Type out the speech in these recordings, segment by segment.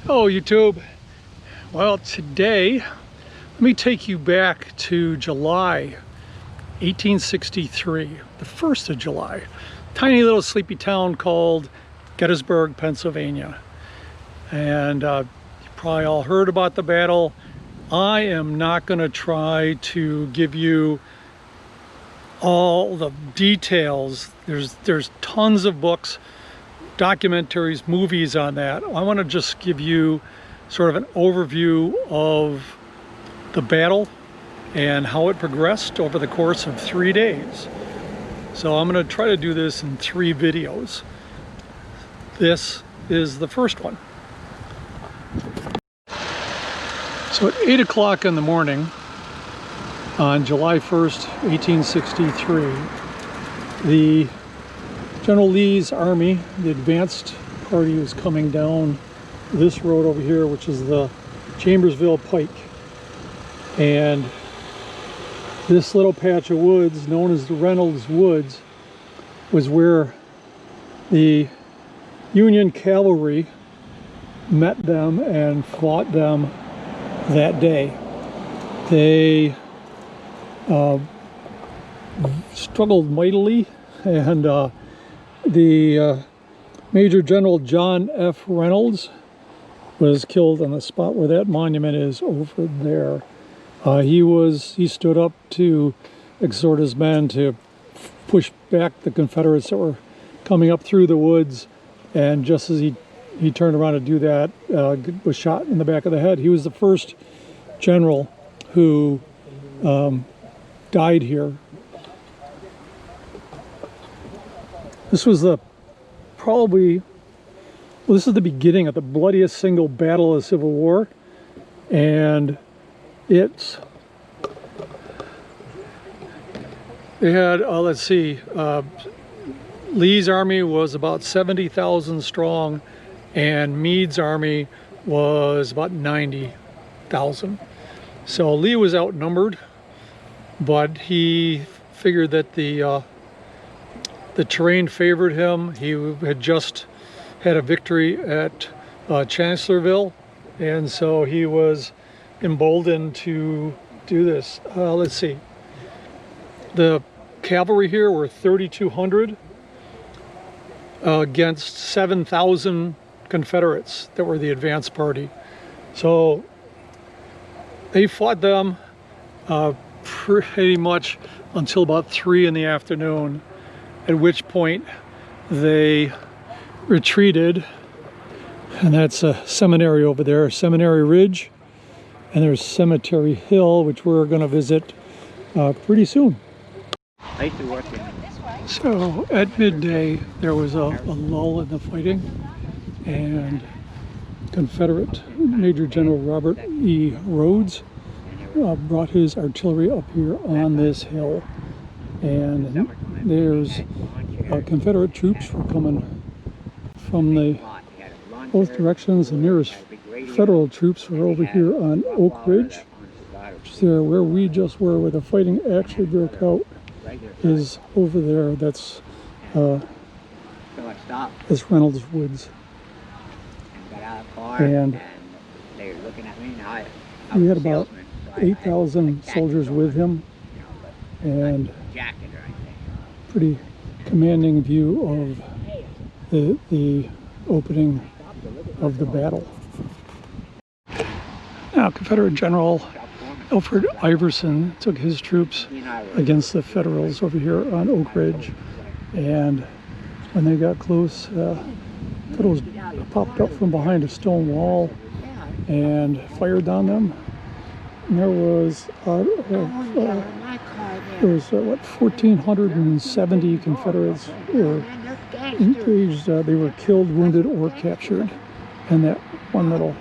Hello YouTube. Well, today let me take you back to July 1863, the 1st of July. Tiny little sleepy town called Gettysburg, Pennsylvania. And you probably all heard about the battle. I am not going to try to give you all the details. There's tons of books, documentaries, movies on that. I want to just give you sort of an overview of the battle and how it progressed over the course of 3 days. So I'm going to try to do this in 3 videos. This is the first one. So at 8 o'clock in the morning on July 1st, 1863, the General Lee's army, the advanced party, was coming down this road over here, which is the Chambersville Pike. And this little patch of woods, known as the Reynolds Woods, was where the Union cavalry met them and fought them that day. They struggled mightily, and the Major General John F. Reynolds was killed on the spot where that monument is over there. He stood up to exhort his men to push back the Confederates that were coming up through the woods, and just as he turned around to do that, was shot in the back of the head. He was the first general who died here. This was this is the beginning of the bloodiest single battle of the Civil War, and they had, let's see, Lee's army was about 70,000 strong, and Meade's army was about 90,000. So Lee was outnumbered, but he figured that the terrain favored him. He had just had a victory at Chancellorsville, and so he was emboldened to do this. Let's see. The cavalry here were 3,200 against 7,000 Confederates that were the advanced party. So they fought them pretty much until about 3 in the afternoon, at which point they retreated. And that's a seminary over there, Seminary Ridge, and there's Cemetery Hill, which we're going to visit pretty soon. So at midday there was a lull in the fighting, and Confederate Major General Robert E. Rhodes brought his artillery up here on this hill, and there's Confederate troops were coming from both directions. The nearest Federal troops were over here on Oak Ridge, which is where we just were, where the fighting actually broke out, is over there. That's Reynolds Woods. And he had about 8,000 soldiers with him, and pretty commanding view of the opening of the battle. Now, Confederate General Alfred Iverson took his troops against the Federals over here on Oak Ridge, and when they got close, Federals popped up from behind a stone wall and fired on them. And there was 1,470 Confederates were engaged. They were killed, wounded, or captured in that little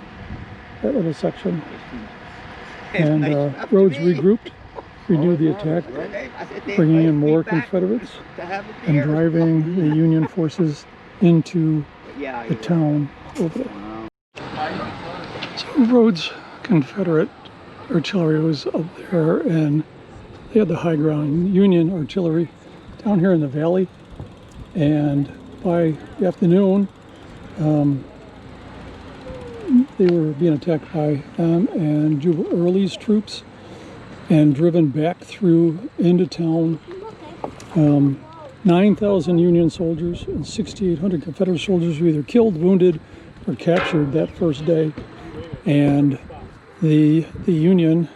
section. And Rhodes regrouped, renewed the attack, bringing in more Confederates and driving the Union forces into the town over there. So Rhodes' Confederate artillery was up there, and they had the high ground. Union artillery down here in the valley, and by the afternoon They were being attacked by them and Jubal Early's troops and driven back through into town. 9,000 Union soldiers and 6,800 Confederate soldiers were either killed, wounded, or captured that first day. And the Union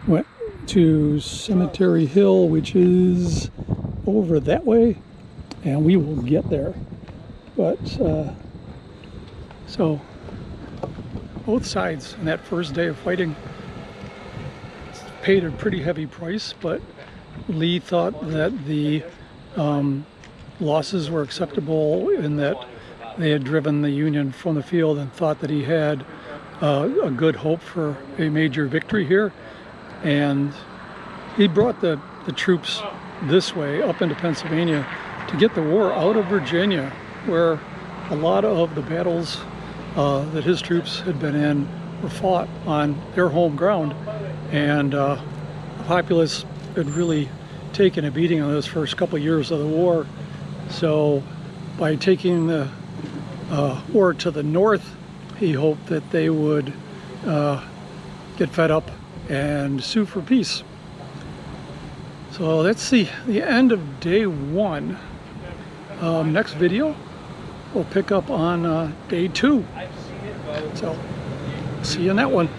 went to Cemetery Hill, which is over that way, and we will get there. But so both sides on that first day of fighting paid a pretty heavy price, but Lee thought that the losses were acceptable in that they had driven the Union from the field, and thought that he had a good hope for a major victory here. And he brought the troops this way up into Pennsylvania to get the war out of Virginia, where a lot of the battles that his troops had been in were fought on their home ground. And the populace had really taken a beating on those first couple of years of the war. So by taking the war to the north, he hoped that they would get fed up and sue for peace. So that's the end of day one. Next video, we'll pick up on day two. So see you in that one.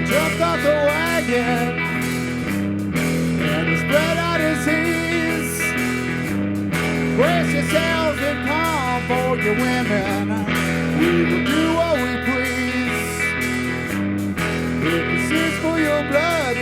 Jumped off the wagon and he spread out his hands. Brace yourselves and come for your women. We will do what we please. If this is for your blood,